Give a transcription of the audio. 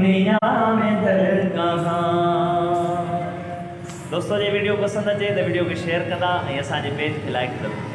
दुनिया में दर कहाँ। दोस्तों ये वीडियो पसंद अचे तो वीडियो खे शेयर कंदा ऐं असांजे पेज खे लाइक कंदा।